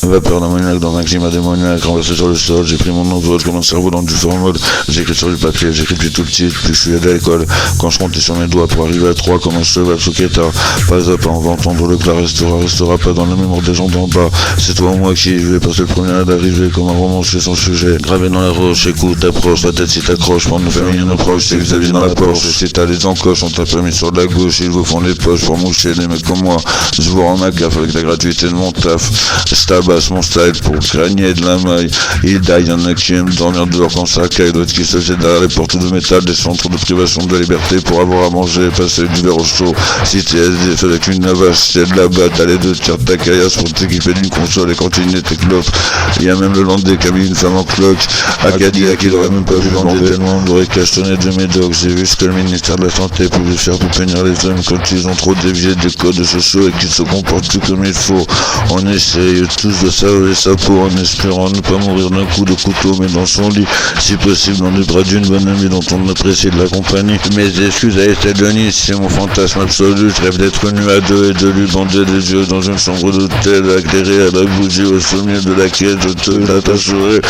Vapeur d'ammoniaque dans un climat démoniaque, renversé sur le sol, j'ai pris mon envol comme un cerveau dans du formol. J'écris sur du papier, j'écris depuis tout petit, depuis que je suis à l'école. Quand je comptais sur mes doigts pour arriver à 3 comme un cheval sous Kéta. Pas à pas, on va entendre le plat restera pas dans la mémoire des gens d'en bas. C'est toi ou moi qui vais passer le premier à l'arrivée comme un romancier sans sujet. Gravé dans la roche, écoute, approche, la tête si t'accroches, pour nos familles nos proches, c'est Xavier dans la Porsche. Si t'as les encoches, on t'a pas mis sur la gauche, ils vous font les poches pour moucher les mecs comme moi. Je vous rends ma gaffe avec la gratuité de mon taf. Je tabasse mon style pour gagner de la maille. Il die, y'en a qui aiment dormir dehors quand ça caille, d'autres qui se jettent derrière les portes de métal des centres de privation de la liberté pour avoir à manger, passer du verre au chaud. Si t'es SDF avec une navache, c'est de la batte, allez de tirer ta caillasse pour t'équiper d'une console et continuer tes clopes. Y'a même le landais qui a mis une femme en cloque. Cadillac il aurait même pas vu vendre tellement on aurait cachetonné de médocs. J'ai vu ce que le ministère de la Santé pouvait faire pour punir les hommes quand ils ont trop dévié des codes sociaux et qu'ils se comportent plus comme il faut. On essaye tous de salver sa peau en espérant ne pas mourir d'un coup de couteau, mais dans son lit, si possible dans les bras d'une bonne amie dont on apprécie de la compagnie. Mes excuses à Estelle Denis, c'est mon fantasme absolu. Je rêve d'être nu à deux et de lui bander les yeux dans une chambre d'hôtel éclairée à la bougie au sommet de laquelle je te l'attacherai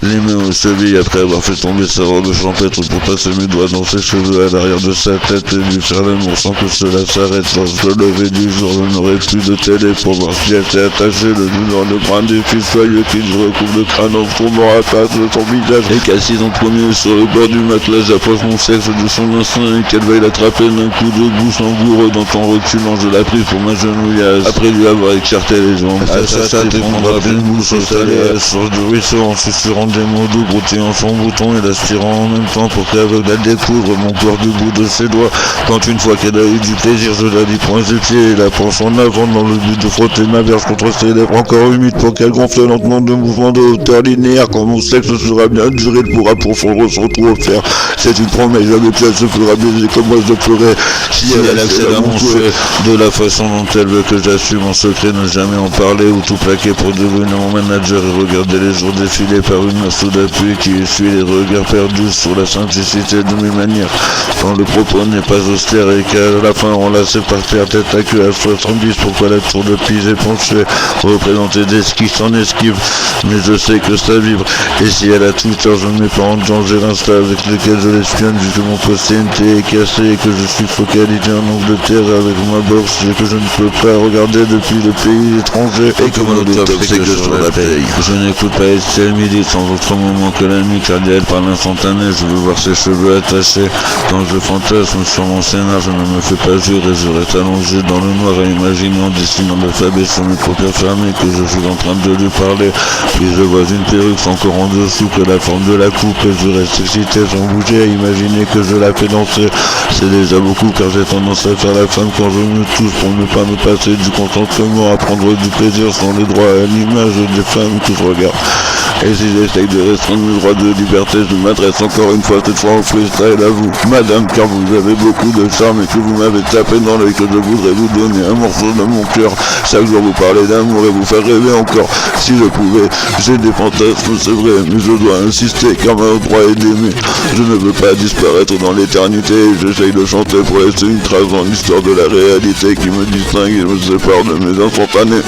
les mains aux chevilles après avoir fait tomber sa robe champêtre pour passer mes doigts dans ses cheveux à l'arrière de sa tête et lui faire l'amour sans que cela s'arrête. Lorsque le lever du jour, je n'aurai plus de télé pour voir si elle s'est attachée le nœud dans le brin des fils soyeux qui nous recouvre le crâne en tombant à face de son visage et qu'assise en premier sur le bord du matelas, j'approche mon sexe de son enceinte et qu'elle veuille l'attraper d'un coup de bouche langoureux. Dans ton reculant, je la prise pour ma genouillasse après lui avoir écarté les jambes. Ça t'effondra pleine bouche au salé à la source du ruisseau en susurrant des mots doux, broutillant son bouton et l'aspirant en même temps pour qu'aveugle elle découvre mon corps du bout de ses doigts. Quand une fois qu'elle a eu du plaisir, je la dis point ses pieds et la penche en avant dans le but de frotter ma verge contre ses lèvres encore humides pour qu'elle gonfle lentement de mouvements de hauteur linéaire. Quand mon sexe sera bien duré, il pourra profondre sans tout refaire. C'est une promesse, avec elle se fera baiser comme moi je le ferai si elle accède à mon souhait de la façon dont elle veut que j'assume mon secret, ne jamais en parler ou tout plaquer pour devenir mon manager et regarder les jours défiler par une main sous d'appui qui essuie les regards perdus sur la simplicité de mes manières. Quand le propos n'est pas austère et qu'à la fin enlacé par terre tête à queue à 70, pourquoi la tour de Pise est penchée, représenter des skis sans esquive, mais je sais que ça vibre, et si elle a Twitter, je ne mets pas en danger l'insta avec lequel je l'espionne, vu que mon poste TNT est cassé et que je suis focalisé en Angleterre avec ma bourse et que je ne peux pas regarder depuis le pays étranger et que mon top c'est que sur la paye. Je n'écoute pas Estelle Midi sans autre moment que la nuit cardiaque par l'instantané, je veux voir ses cheveux attachés. Quand je fantasme sur mon scénar, je ne me fais pas jurer, je reste allongé dans le noir à imaginer en dessinant l'alphabet sur mes paupières fermées que je suis en train de lui parler. Puis je vois une perruque encore en dessous que la forme de la coupe et je reste excité sans bouger à imaginer que je la fais danser. C'est déjà beaucoup car j'ai tendance à faire la femme quand je me touche pour ne pas me passer du consentement, à prendre du plaisir sans les droits à l'image des femmes que je regarde. Et si j'essaye de restreindre mes droits de liberté, je m'adresse encore une fois, cette fois en freestyle à vous, madame, car vous avez beaucoup de charme et que vous m'avez tapé dans l'œil, que je voudrais vous donner un morceau de mon cœur, chaque jour vous parler d'amour et vous faire rêver encore. Si je pouvais, j'ai des fantasmes, c'est vrai, mais je dois insister car mon droit est d'aimer. Je ne veux pas disparaître dans l'éternité, j'essaye de chanter pour laisser une trace dans l'histoire de la réalité qui me distingue et me sépare de mes instantanés.